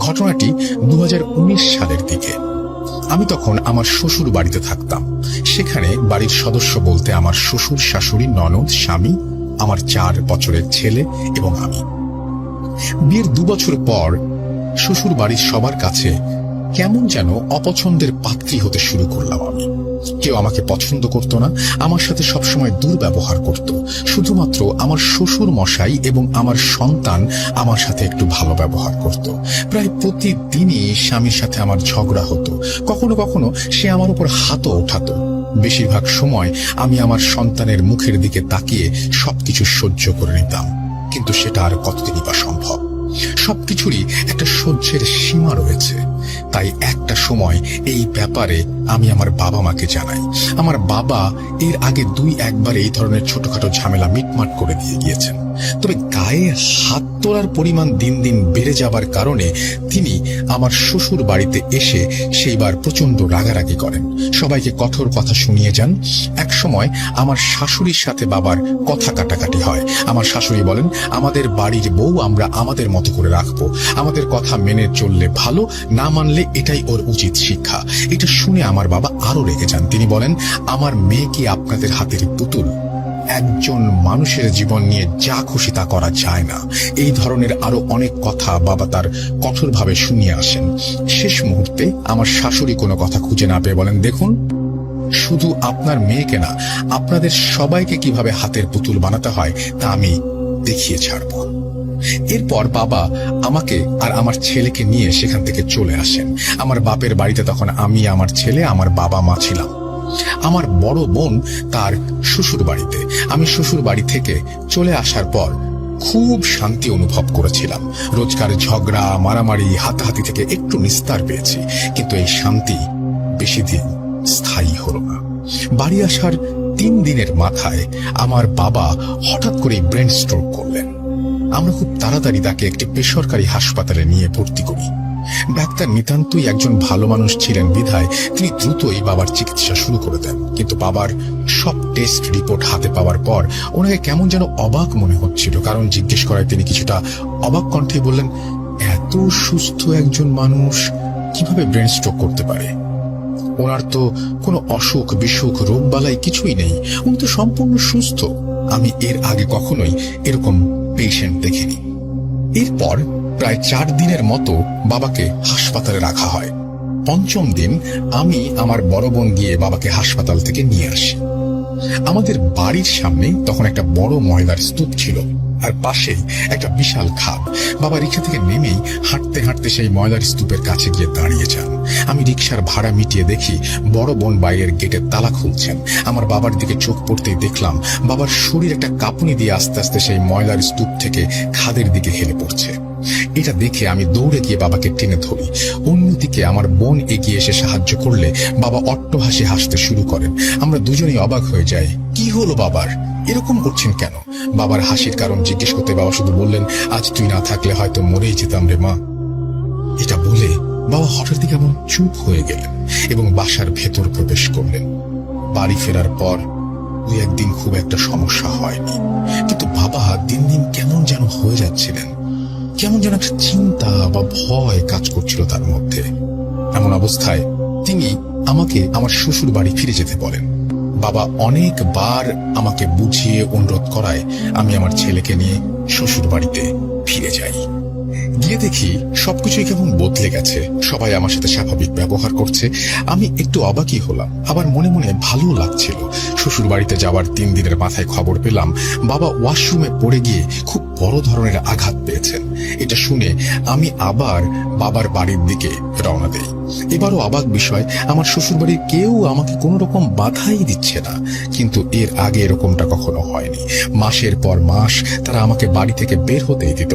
ঘটনাটি 2019 সালের দিকে। আমি তখন আমার শ্বশুর বাড়িতে থাকতাম। সেখানে বাড়ির সদস্য বলতে আমার শ্বশুর, শাশুড়ি, ননদ, স্বামী, আমার 4 বছরের ছেলে এবং আমি। বিয়ের 2 বছর পর শ্বশুর বাড়ির সবার কাছে কেমন যেন অপছন্দের পাত্রী হতে শুরু করলাম আমি। কেউ আমাকে পছন্দ করত না, আমার সাথে সবসময় দুর্ব্যবহার করত। শুধুমাত্র আমার শ্বশুর মশাই এবং আমার সন্তান আমার সাথে একটু ভালো ব্যবহার করত। প্রায় প্রতিদিনই স্বামীর সাথে আমার ঝগড়া হতো। কখনো কখনো সে আমার উপর হাতও ওঠাতো। বেশিরভাগ সময় আমি আমার সন্তানের মুখের দিকে তাকিয়ে সবকিছু সহ্য করে নিতাম, কিন্তু সেটা আর কতদিনই বা সম্ভব। সবকিছুরই একটা সহ্যের সীমা রয়েছে। তাই একটা সময় এই ব্যাপারে আমি আমার বাবা মাকে জানাই। আমার বাবা এর আগে 2-1 বার এই ধরনের ছোটখাটো ঝামেলা মিটমাট করে দিয়ে গিয়েছেন। তবে গায়ে হাত তোলার পরিমাণ দিন দিন বেড়ে যাবার কারণে তিনি আমার শ্বশুর বাড়িতে এসে সেইবার প্রচন্ড রাগারাগি করেন, সবাইকে কঠোর কথা শুনিয়ে যান। এক সময় আমার শাশুড়ির সাথে বাবার কথা কাটাকাটি হয়। আমার শাশুড়ি বলেন, আমাদের বাড়ির বউ আমরা আমাদের মতো করে রাখবো, আমাদের কথা মেনে চললে ভালো, না মানলে এটাই ওর উচিত শিক্ষা। এটা শুনে আমার বাবা আরো রেগে যান। তিনি বলেন, আমার মেয়ে কি আপনাদের হাতের পুতুল? একজন মানুষের জীবন নিয়ে যা খুশি তা করা যায় না। এই ধরনের আরো অনেক কথা বাবা তার কঠোরভাবে শুনিয়ে আসেন। শেষ মুহূর্তে আমার শাশুড়ি কোনো কথা খুঁজে না পেয়ে বলেন, দেখুন, শুধু আপনার মেয়েকে না, আপনাদের সবাইকে কিভাবে হাতের পুতুল বানাতে হয় তা আমি দেখিয়ে ছাড়ব। এরপর বাবা আমাকে আর আমার ছেলেকে নিয়ে সেখান থেকে চলে আসেন। আমার বাপের বাড়িতে তখন আমি, আমার ছেলে, আমার বাবা মা ছিলাম। আমার বড় বোন তার শ্বশুর বাড়িতে। আমি শ্বশুর বাড়ি থেকে চলে আসার পর খুব শান্তি অনুভব করেছিলাম। রোজকার ঝগড়া, মারামারি, হাতাহাতি থেকে একটু নিস্তার পেয়েছি, কিন্তু এই শান্তি বেশি দিন স্থায়ী হলো না। বাড়ি আসার 3 দিনের মাথায় আমার বাবা হঠাৎ করে ব্রেন স্ট্রোক করলেন। আমরা খুব তাড়াতাড়ি তাকে একটি বেসরকারি হাসপাতালে নিয়ে ভর্তি করি। ডাক্তার নিতান্তই একজন ভালো মানুষ ছিলেন বিধায় তিনি দ্রুতই বাবার চিকিৎসা শুরু করে দেন। কিন্তু বাবার সব টেস্ট রিপোর্ট হাতে পাওয়ার পর ওনাকে কেমন যেন অবাক মনে হচ্ছিল। কারণ জিজ্ঞেস করায় তিনি কিছুটা অবাক কণ্ঠে বললেন, এত সুস্থ একজন মানুষ কিভাবে ব্রেন স্ট্রোক করতে পারে? ওনার তো কোনো অসুখ বিসুখ রোগবালাই কিছুই নেই, উনি তো সম্পূর্ণ সুস্থ। আমি এর আগে কখনোই এরকম পেশেন্ট দেখিনি। এরপর প্রায় 4 দিনের মতো বাবাকে হাসপাতালে রাখা হয়। 5ম দিন আমি আমার বড় বোন গিয়ে বাবাকে হাসপাতাল থেকে নিয়ে আসি। আমাদের বাড়ির সামনে তখন একটা বড় ময়লার স্তূপ ছিল, আর পাশেই একটা বিশাল খাদ। বাবা রিক্সা থেকে নেমেই হাঁটতে হাঁটতে সেই ময়লার স্তূপের কাছে গিয়ে দাঁড়িয়ে যান। আমি রিক্সার ভাড়া মিটিয়ে দেখি বড় বোন বাইরের গেটের তালা খুলছেন। আমার বাবার দিকে চোখ পড়তেই দেখলাম বাবার শরীর একটা কাঁপুনি দিয়ে আস্তে আস্তে সেই ময়লার স্তূপ থেকে খাদের দিকে হেলে পড়ছে। এটা দেখে আমি দৌড়ে গিয়ে বাবাকে টেনে ধরি। অন্যদিকে আমার বোন এগিয়ে এসে সাহায্য করলে বাবা অট্টহাসি হাসতে শুরু করেন। আমরা দুজনেই অবাক হয়ে যাই, কি হলো বাবার, এরকম করছেন কেন? বাবার হাসির কারণ জিজ্ঞেস করতে বাবা শুধু বললেন, আজ তুই না থাকলে হয়তো মরেই যেতাম রে মা। এটা বলে বাবা হঠাৎ কেমন চুপ হয়ে গেলেন এবং বাসার ভেতর প্রবেশ করলেন। বাড়ি ফেরার পর 2-1 দিন খুব একটা সমস্যা হয়নি, কিন্তু বাবা দিন দিন কেমন যেন হয়ে যাচ্ছিলেন। কেমন যেন একটা চিন্তা বা ভয় কাজ করছিল তার মধ্যে। এমন অবস্থায় তিনি আমাকে আমার শ্বশুর বাড়ি ফিরে যেতে বলেন। বাবা অনেকবার আমাকে বুঝিয়ে অনুরোধ করায় আমি আমার ছেলেকে নিয়ে শ্বশুর বাড়িতে ফিরে যাই। গিয়ে দেখি সবকিছুই কেমন বদলে গেছে। সবাই আমার সাথে স্বাভাবিক ব্যবহার করছে। আমি একটু অবাকই হলাম, আবার মনে মনে ভালো লাগছিল। শ্বশুর বাড়িতে যাওয়ার 3 দিনের মাথায় খবর পেলাম বাবা ওয়াশরুমে পড়ে গিয়ে খুব বড় ধরনের আঘাত পেয়েছেন। এটা শুনে আমি আবার বাবার বাড়ির দিকে রওনা দেই। এবারও অবাক বিষয়, আমার শ্বশুর বাড়ির কেউ আমাকে কোন রকম বাধাই দিচ্ছে না। কিন্তু এর আগে এরকমটা কখনো হয়নি। মাসের পর মাস তারা আমাকে বাড়ি থেকে বের হতেই দিত